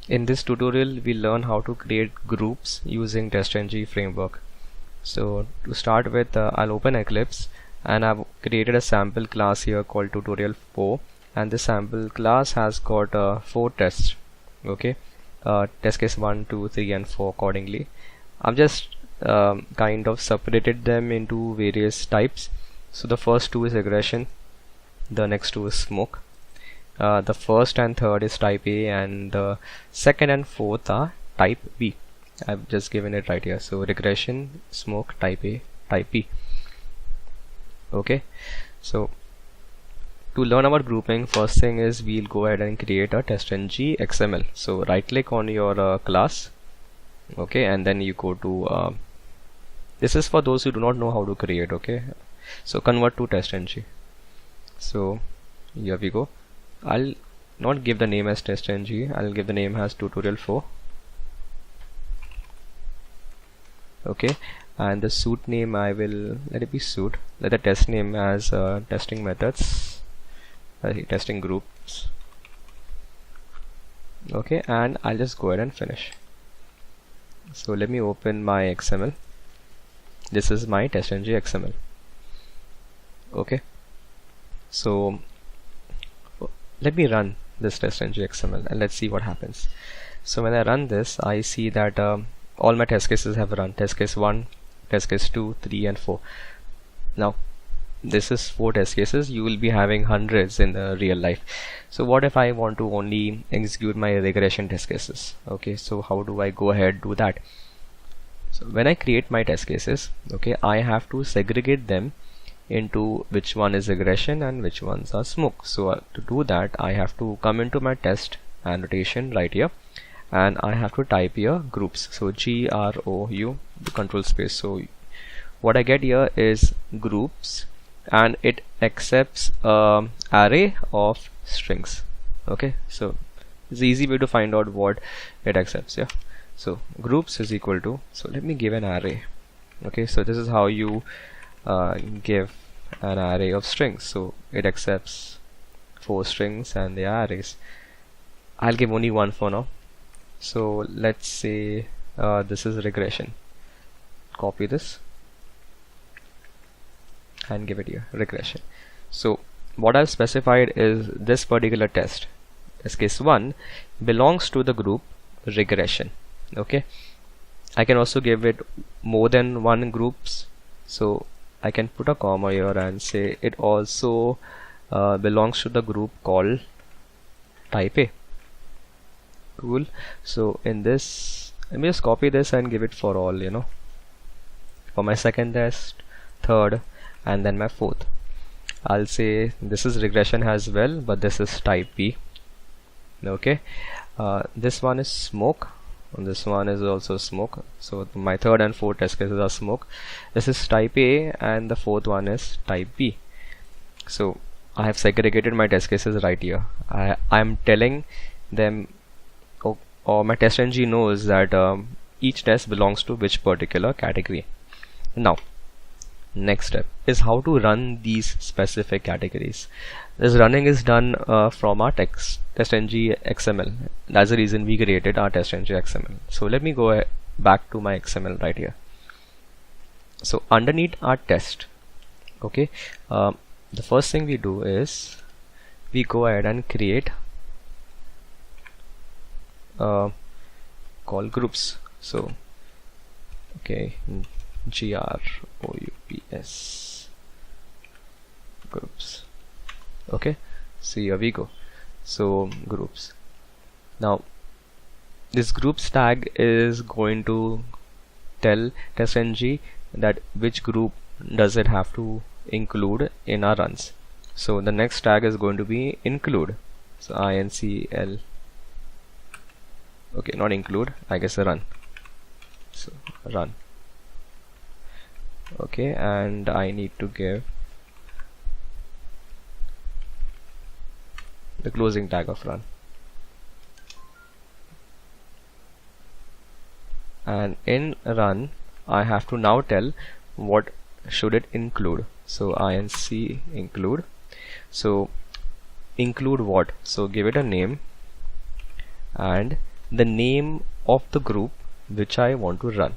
In this tutorial we'll learn how to create groups using TestNG framework. So to start with, I'll open Eclipse, and I've created a sample class here called tutorial 4, and this sample class has got 4 tests. Okay, test case 1, 2, 3 and 4 accordingly. I've just kind of separated them into various types. So the first 2 is regression, the next 2 is smoke, the first and third is type A, and the second and fourth are type B. I've just given it right here. So regression, smoke, type A, type B. Okay, so to learn about grouping, first thing is we'll go ahead and create a TestNG XML. So right click on your class, okay, and then you go to this is for those who do not know how to create. Okay, so convert to TestNG. So here we go. I'll not give the name as TestNG, I'll give the name as tutorial 4. Okay, and the suite name I will let it be suite. Let the test name as testing methods, testing groups. Okay, and I'll just go ahead and finish. So let me open my XML. This is my TestNG XML. Okay, so let me run this TestNG XML and let's see what happens. So when I run this, I see that all my test cases have run. Test case 1, test case 2, 3 and 4. Now this is 4 test cases. You will be having hundreds in the real life. So what if I want to only execute my regression test cases? Okay, so how do I go ahead do that? So when I create my test cases, okay, I have to segregate them into which one is regression and which ones are smoke. So to do that, I have to come into my test annotation right here, and I have to type here groups. So GROU control space. So what I get here is groups, and it accepts array of strings. Okay, so it's the easy way to find out what it accepts. Yeah, so groups is equal to, so let me give an array. Okay, so this is how you give an array of strings. So it accepts 4 strings and they are arrays. I'll give only one for now. So let's say this is regression. Copy this and give it here, regression. So what I've specified is this particular test case 1 belongs to the group regression. Okay, I can also give it more than one groups, so I can put a comma here and say it also belongs to the group called type A. Cool. So in this, let me just copy this and give it for all, you know, for my second test, third and then my fourth. I'll say this is regression as well, but this is type B. Okay, this one is smoke, and this one is also smoke. So my third and fourth test cases are smoke. This is type A and the fourth one is type B. So I have segregated my test cases right here. I'm telling them, or my TestNG knows that each test belongs to which particular category. Now next step is how to run these specific categories. This running is done from our TestNG XML. That's the reason we created our TestNG XML. So let me go back to my XML right here. So underneath our test, okay, the first thing we do is we go ahead and create call groups. So okay, GROUPS groups. Okay, so here we go. So groups. Now this groups tag is going to tell TestNG that which group does it have to include in our runs. So the next tag is going to be include. So INCL. Okay, not include, I guess run. So run. Okay, and I need to give the closing tag of run. And in run, I have to now tell what should it include. So inc include. So include what? So give it a name and the name of the group which I want to run.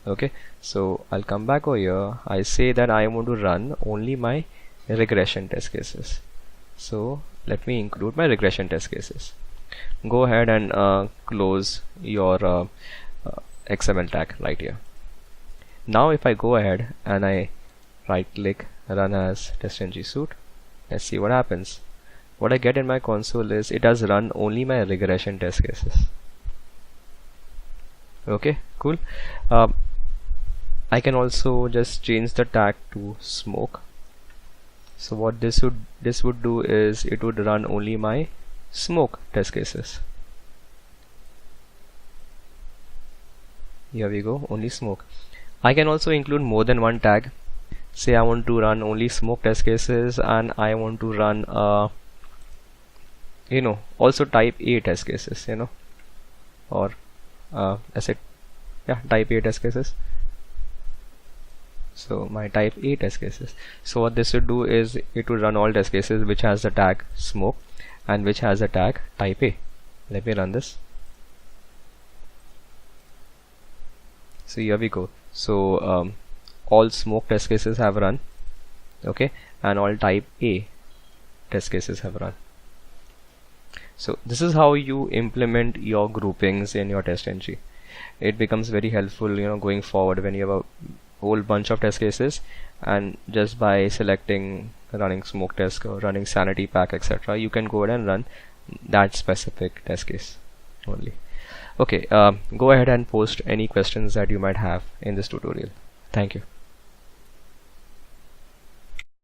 Okay, so I'll come back over here. I say that I want to run only my regression test cases. So let me include my regression test cases. Go ahead and close your XML tag right here. Now if I go ahead and I right click run as testng suite, let's see what happens. What I get in my console is it has run only my regression test cases. Okay, cool. I can also just change the tag to smoke. So what this would do is it would run only my smoke test cases. Here we go, only smoke. I can also include more than one tag. Say I want to run only smoke test cases, and I want to run also type A test cases, or type A test cases. So my type A test cases. So what this would do is it would run all test cases which has the tag smoke and which has the tag type A. Let me run this. So here we go. So all smoke test cases have run, okay, and all type A test cases have run. So this is how you implement your groupings in your testng. It becomes very helpful, going forward when you have a whole bunch of test cases, and just by selecting running smoke test or running sanity pack, etc., you can go ahead and run that specific test case only. Okay, go ahead and post any questions that you might have in this tutorial. Thank you.